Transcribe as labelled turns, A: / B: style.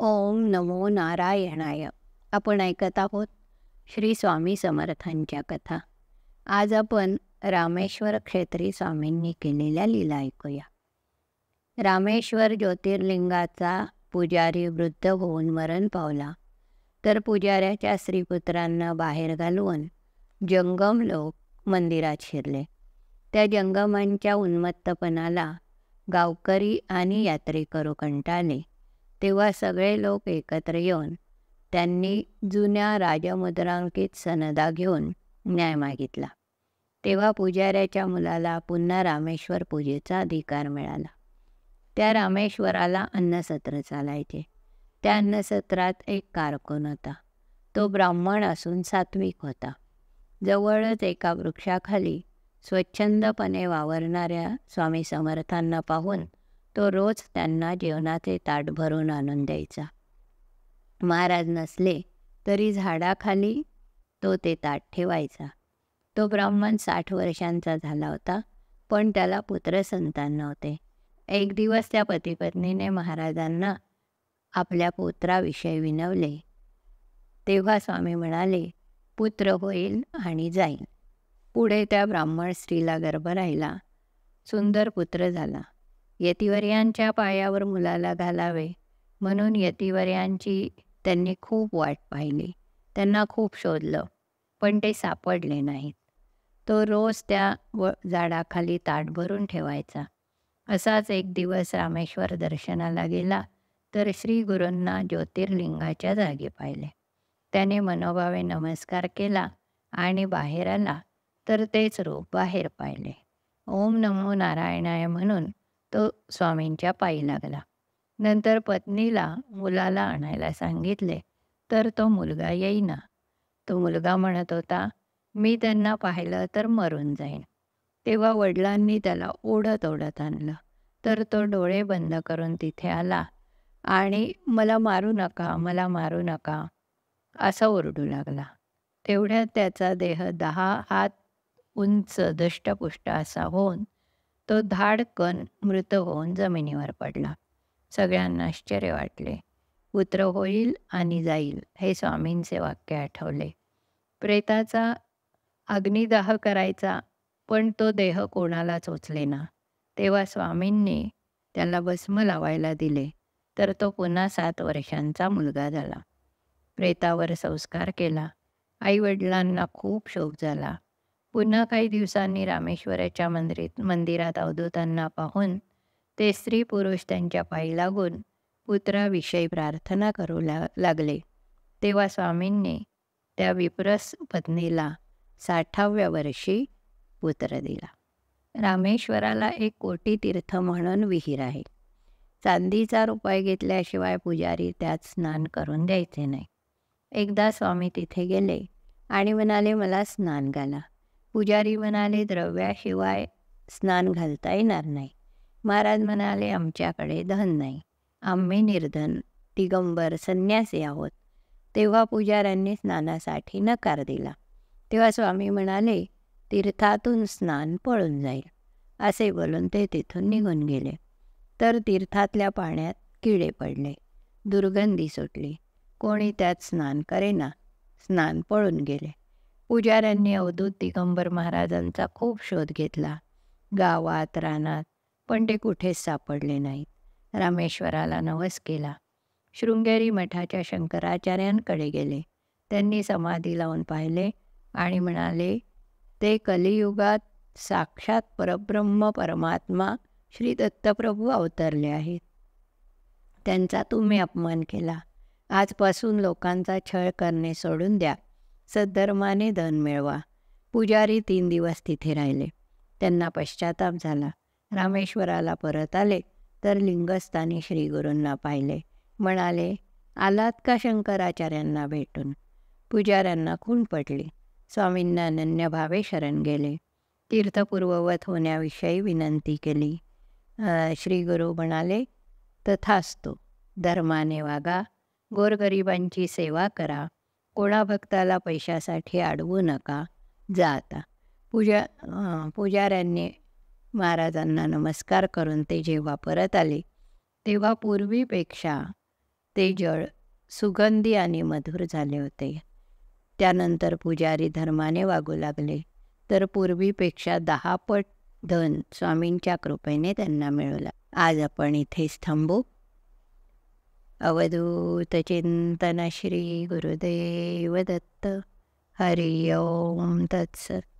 A: ओम नमो नारायणाय. आपण ऐकत आहोत श्री स्वामी समर्थांच्या कथा. आज आपण रामेश्वर क्षेत्री स्वामींनी केलेल्या लीला ऐकूया. रामेश्वर ज्योतिर्लिंगाचा पुजारी वृद्ध होऊन मरण पावला, तर पुजाऱ्याच्या स्त्रीपुत्रांना बाहेर घालवून जंगम लोक मंदिरात शिरले. त्या जंगमांच्या उन्मत्तपणाला गावकरी आणि यात्रेकरू कंटाळले. तेव्हा सगळे लोक एकत्र येऊन त्यांनी जुन्या राजमुद्रांकित सनदा घेऊन न्याय मागितला. तेव्हा पुजाऱ्याच्या मुलाला पुन्हा रामेश्वर पूजेचा अधिकार मिळाला. त्या रामेश्वराला अन्नसत्र चालायचे. त्या अन्नसत्रात एक कारकून होता. तो ब्राह्मण असून सात्विक होता. जवळच एका वृक्षाखाली स्वच्छंदपणे वावरणाऱ्या स्वामी समर्थांना पाहून तो रोज त्यांना जेवणाचे ताट भरून आणून द्यायचा. महाराज नसले तरी झाडाखाली तो ते ताट ठेवायचा. तो ब्राह्मण 60 वर्षांचा झाला होता, पण त्याला पुत्रसंतान नव्हते. एक दिवस त्या पतिपत्नीने महाराजांना आपल्या पुत्राविषयी विनवले. तेव्हा स्वामी म्हणाले, पुत्र होईल आणि जाईल. पुढे त्या ब्राह्मण स्त्रीला गर्भ राहिला. सुंदर पुत्र झाला. यतिवर्यांच्या पायावर मुलाला घालावे म्हणून यतिवर्यांची त्यांनी खूप वाट पाहिली. त्यांना खूप शोधलं, पण ते सापडले नाहीत. तो रोज त्या झाडाखाली ताट भरून ठेवायचा. असाच एक दिवस रामेश्वर दर्शनाला गेला, तर श्री गुरूंना ज्योतिर्लिंगाच्या जागी पाहिले. त्याने मनोभावे नमस्कार केला आणि बाहेर आला, तर तेच रूप बाहेर पाहिले. ओम नमो नारायणाय म्हणून तो स्वामींच्या पायी लागला. नंतर पत्नीला मुलाला आणायला सांगितले, तर तो मुलगा येईना. तो मुलगा म्हणत होता, मी त्यांना पाहिलं तर मरून जाईन. तेव्हा वडिलांनी त्याला ओढत ओढत आणलं, तर तो डोळे बंद करून तिथे आला आणि मला मारू नका, मला मारू नका असं ओरडू लागला. तेवढ्यात त्याचा देह 10 हात उंच दष्टपुष्ट असा होऊन तो धाडकन मृत होऊन जमिनीवर पडला. सगळ्यांना आश्चर्य वाटले. पुत्र होईल आणि जाईल हे स्वामींचे वाक्य आठवले. प्रेताचा अग्निदाह करायचा, पण तो देह कोणाला चोचलेना. तेव्हा स्वामींनी त्याला भस्म लावायला दिले, तर तो पुन्हा 7 वर्षांचा मुलगा झाला. प्रेतावर संस्कार केला. आईवडिलांना खूप शोक झाला. पुन्हा काही दिवसांनी रामेश्वराच्या मंदिरात अवधूतांना पाहून ते स्त्री पुरुष त्यांच्या पायी लागून पुत्राविषयी प्रार्थना करू लागले. तेव्हा स्वामींनी त्या विप्रस पत्नीला 60व्या वर्षी पुत्र दिला. रामेश्वराला एक कोटी तीर्थ म्हणून विहीर आहे. चांदीचा रुपये घेतल्याशिवाय पुजारी त्यात स्नान करून द्यायचे नाही. एकदा स्वामी तिथे गेले आणि म्हणाले, मला स्नान घाला. पुजारी म्हणाले, द्रव्याशिवाय स्नान घालता येणार नाही. महाराज म्हणाले, आमच्याकडे धन नाही, आम्ही निर्धन दिगंबर संन्यासी आहोत. तेव्हा पुजाऱ्यांनी स्नानासाठी नकार दिला. तेव्हा स्वामी म्हणाले, तीर्थातून स्नान पळून जाईल. असे बोलून ते तिथून निघून गेले. तर तीर्थातल्या पाण्यात किडे पडले, दुर्गंधी सुटली. कोणी त्यात स्नान करेना, स्नान पळून गेले. पुजाऱ्यांनी अवधूत दिगंबर महाराजांचा खूप शोध घेतला, गावात रानात, पण ते कुठेच सापडले नाहीत. रामेश्वराला नवस केला. शृंगेरी मठाच्या शंकराचार्यांकडे गेले. त्यांनी समाधी लावून पाहिले आणि म्हणाले, ते कलियुगात साक्षात परब्रह्म परमात्मा श्री दत्तप्रभू अवतरले आहेत. त्यांचा तुम्ही अपमान केला. आजपासून लोकांचा छळ करणे सोडून द्या. सद्धर्माने धन मिळवा. पुजारी 3 दिवस तिथे राहिले. त्यांना पश्चाताप झाला. रामेश्वराला परत आले, तर लिंगस्थानी श्रीगुरूंना पाहिले. म्हणाले, आलात का शंकराचार्यांना भेटून? पुजाऱ्यांना खूण पडली. स्वामींना अनन्यभावे शरण गेले. तीर्थपूर्ववत होण्याविषयी विनंती केली. श्रीगुरू म्हणाले, तथास्तु. धर्माने वागा, गोरगरिबांची सेवा करा, कोणा भक्ताला पैशासाठी अडवू नका, जा आता. पुजाऱ्यांनी महाराजांना नमस्कार करून ते जेव्हा परत आले, तेव्हा पूर्वीपेक्षा ते जळ सुगंधी आणि मधुर झाले होते. त्यानंतर पुजारी धर्माने वागू लागले, तर पूर्वीपेक्षा 10 पट धन स्वामींच्या कृपेने त्यांना मिळवला. आज आपण इथेच थांबू. अवधूत चिंतन श्री गुरुदेव दत्त. हरि ओम तत्सत.